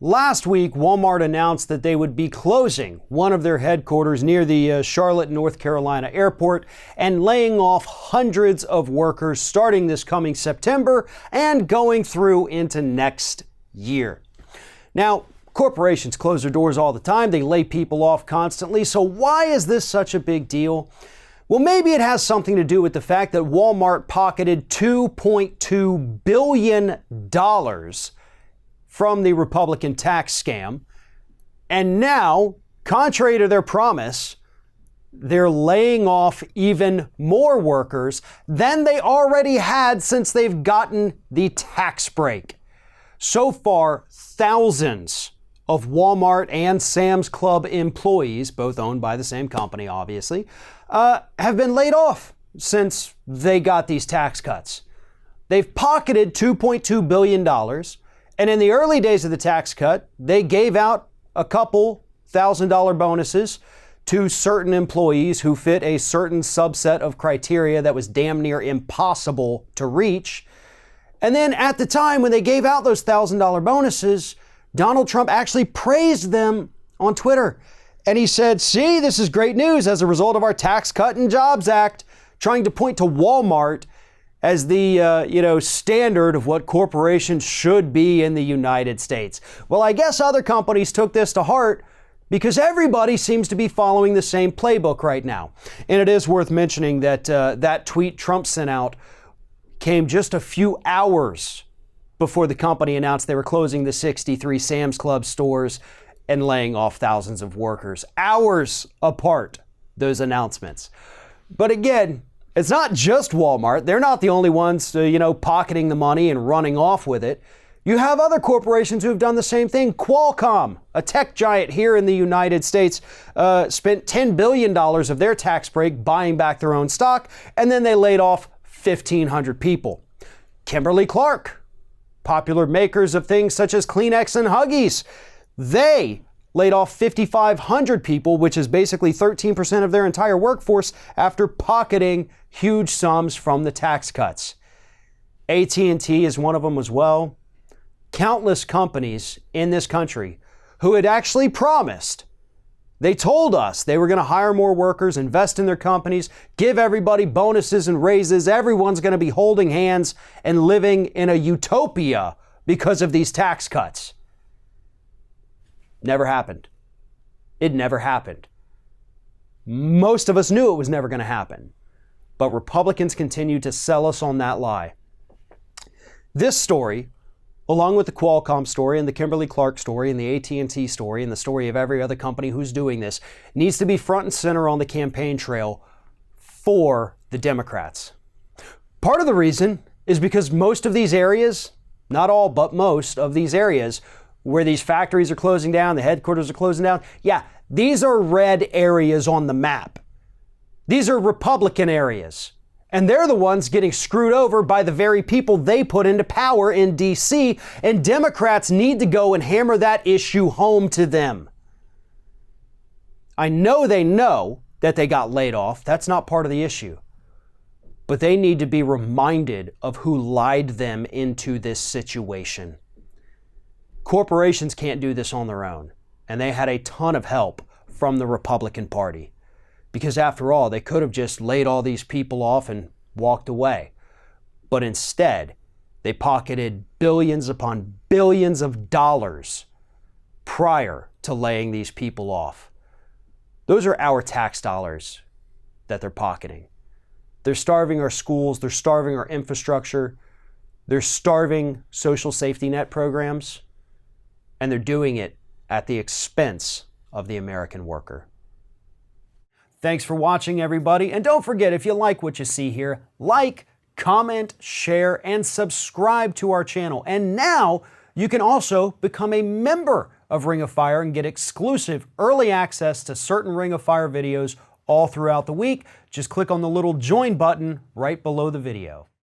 Last week, Walmart announced that they would be closing one of their headquarters near the Charlotte, North Carolina airport and laying off hundreds of workers starting this coming September and going through into next year. Now, corporations close their doors all the time. They lay people off constantly. So why is this such a big deal? Well, maybe it has something to do with the fact that Walmart pocketed $2.2 billion from the Republican tax scam. And now, contrary to their promise, they're laying off even more workers than they already had since they've gotten the tax break. So far, thousands of Walmart and Sam's Club employees, both owned by the same company, obviously, have been laid off since they got these tax cuts. They've pocketed $2.2 billion. And in the early days of the tax cut, they gave out a couple $1,000 bonuses to certain employees who fit a certain subset of criteria that was damn near impossible to reach. And then at the time when they gave out those $1,000 bonuses, Donald Trump actually praised them on Twitter. And he said, see, this is great news as a result of our Tax Cut and Jobs Act, trying to point to Walmart as the standard of what corporations should be in the United States. Well, I guess other companies took this to heart because everybody seems to be following the same playbook right now. And it is worth mentioning that that tweet Trump sent out came just a few hours before the company announced they were closing the 63 Sam's Club stores and laying off thousands of workers. Hours apart, those announcements. But again, it's not just Walmart. They're not the only ones, pocketing the money and running off with it. You have other corporations who have done the same thing. Qualcomm, a tech giant here in the United States, spent $10 billion of their tax break buying back their own stock, and then they laid off 1,500 people. Kimberly-Clark, popular makers of things such as Kleenex and Huggies, they laid off 5,500 people, which is basically 13% of their entire workforce after pocketing huge sums from the tax cuts. AT&T is one of them as well. Countless companies in this country who had actually promised, they told us they were going to hire more workers, invest in their companies, give everybody bonuses and raises. Everyone's going to be holding hands and living in a utopia because of these tax cuts. Never happened. It never happened. Most of us knew it was never going to happen, but Republicans continue to sell us on that lie. This story, along with the Qualcomm story and the Kimberly-Clark story and the AT&T story and the story of every other company who's doing this, needs to be front and center on the campaign trail for the Democrats. Part of the reason is because most of these areas, not all, but most of these areas where these factories are closing down, the headquarters are closing down, these are red areas on the map. These are Republican areas. And they're the ones getting screwed over by the very people they put into power in D.C., and Democrats need to go and hammer that issue home to them. I know they know that they got laid off. That's not part of the issue. But they need to be reminded of who lied them into this situation. Corporations can't do this on their own, and they had a ton of help from the Republican Party. Because after all, they could have just laid all these people off and walked away. But instead, they pocketed billions upon billions of dollars prior to laying these people off. Those are our tax dollars that they're pocketing. They're starving our schools, they're starving our infrastructure, they're starving social safety net programs, and they're doing it at the expense of the American worker. Thanks for watching, everybody. And don't forget, if you like what you see here, like, comment, share, and subscribe to our channel. And now you can also become a member of Ring of Fire and get exclusive early access to certain Ring of Fire videos all throughout the week. Just click on the little join button right below the video.